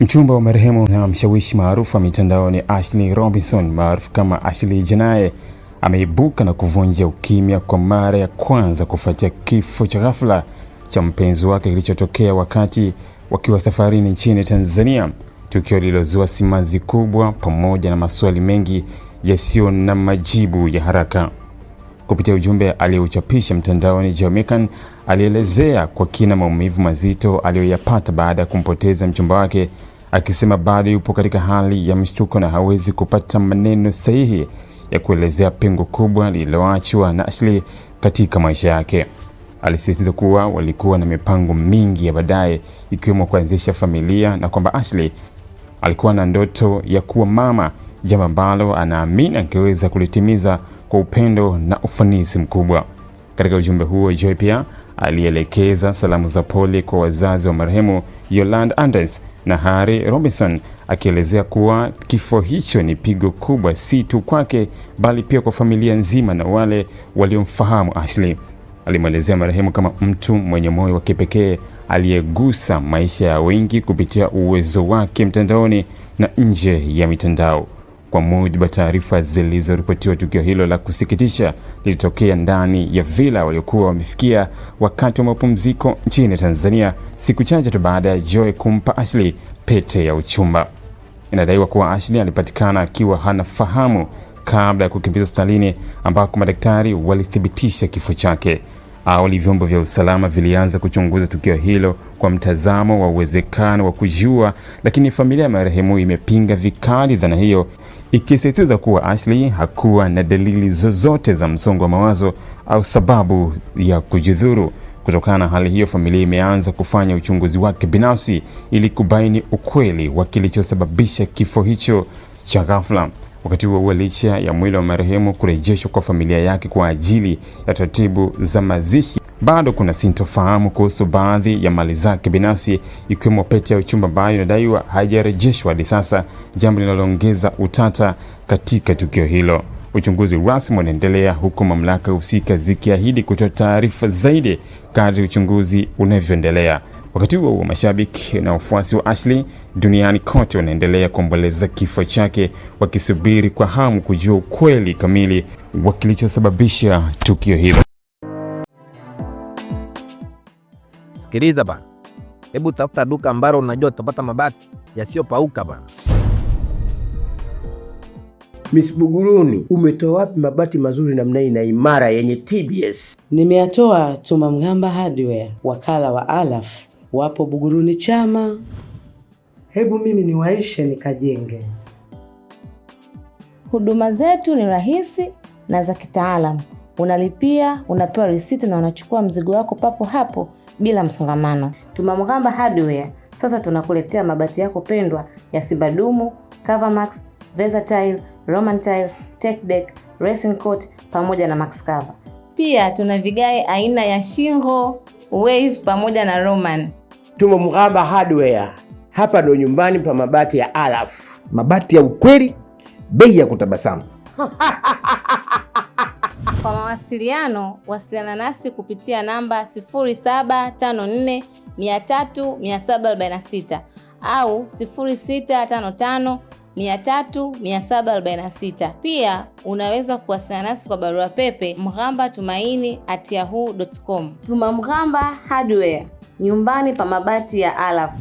Mchumba wa marehemu na mshawishi maarufu wa mitandaoni Ashley Robinson maarufu kama Ashley Janae ameibuka na kuvunja ukimya kwa mara ya kwanza kufuatia kifo cha ghafla cha mpenzi wake kilichotokea wakati wakiwa safarini nchini Tanzania, tukio lililozua simanzi kubwa pamoja na maswali mengi yasiyo na majibu ya haraka. Kupitia ujumbe aliyouchapisha mtandaoni, Jamaican alielezea kwa kina maumivu mazito aliyoyapata baada ya kumpoteza mchumba wake, akisema bado yupo katika hali ya mshtuko na hawezi kupata maneno sahihi ya kuelezea pengo kubwa lililoachwa na Ashley katika maisha yake. Alisisitiza kuwa walikuwa na mipango mingi ya baadaye, ikiwemo kuanzisha familia, na kwamba Ashley alikuwa na ndoto ya kuwa mama, jambo ambalo anaamini angeweza kulitimiza kwa upendo na ufanisi mkubwa. Katika ujumbe huo, Joy pia alielekeza salamu za pole kwa wazazi wa marehemu Yolanda Anders na Harry Robinson, akielezea kuwa kifo hicho ni pigo kubwa si tu kwake bali pia kwa familia nzima na wale waliomfahamu Ashley. Alimwelezea marehemu kama mtu mwenye moyo wa kipekee aliyegusa maisha ya wengi kupitia uwezo wake mtandaoni na nje ya mitandao. Kwa mujibu wa taarifa zilizoripotiwa, tukio hilo la kusikitisha lilitokea ndani ya villa waliokuwa wamefikia wakati wa mapumziko nchini Tanzania, siku chache tu baada ya Joy kumpa Ashley pete ya uchumba. Inadaiwa kuwa Ashley alipatikana akiwa hana fahamu kabla ya kukimbizwa hospitalini ambako madaktari walithibitisha kifo chake. Awali vyombo vya usalama vilianza kuchunguza tukio hilo kwa mtazamo wa uwezekano wa kujua, lakini familia ya marehemu imepinga vikali dhana hiyo, ikisisitiza kuwa Ashley hakuwa na dalili zozote za msongo wa mawazo au sababu ya kujidhuru. Kutokana na hali hiyo, familia imeanza kufanya uchunguzi wake binafsi ili kubaini ukweli wa kilichosababisha kifo hicho cha ghafla. Wakati huo, licha ya mwili wa marehemu kurejeshwa kwa familia yake kwa ajili ya taratibu za mazishi, bado kuna sintofahamu kuhusu baadhi ya mali zake binafsi, ikiwemo pete ya uchumba ambayo inadaiwa haijarejeshwa hadi sasa, jambo linaloongeza utata katika tukio hilo. Uchunguzi rasmi unaendelea huku mamlaka husika zikiahidi kutoa taarifa zaidi kadri uchunguzi unavyoendelea. Wakati huo, mashabiki na wafuasi wa Ashley duniani kote wanaendelea kuomboleza kifo chake, wakisubiri kwa hamu kujua ukweli kamili wa kilichosababisha tukio hilo. Sikiliza bana, hebu tafuta duka ambalo unajua utapata mabati yasiyopauka bana. Miss Buguruni, umetoa wapi mabati mazuri namna hii na imara yenye TBS? Nimeyatoa Tumamgamba Hardware, wakala wa Alaf, wapo Buguruni Chama. Hebu mimi niwaishe nikajenge. Huduma zetu ni rahisi na za kitaalamu. Unalipia, unapewa risiti na unachukua mzigo wako papo hapo bila msongamano. Tumamgamba Hardware sasa tunakuletea mabati yako pendwa ya Sibadumu, Covermax, Versatile, Roman Tile, Tech Deck, Racing Coat pamoja na Max Cover. Pia tuna vigae aina ya Shingo, Wave pamoja na Roman. Tumamgamba Hardware, hapa ndo nyumbani pa mabati ya Alaf. Mabati ya ukweli, bei ya kutabasamu. Kwa mawasiliano, wasiliana nasi kupitia namba 0754 300 746 au 0655 300 746. Pia unaweza kuwasiliana nasi kwa barua pepe mghambatumaini@yahoo.com. Tumamgamba Hardware, nyumbani pa mabati ya Alaf.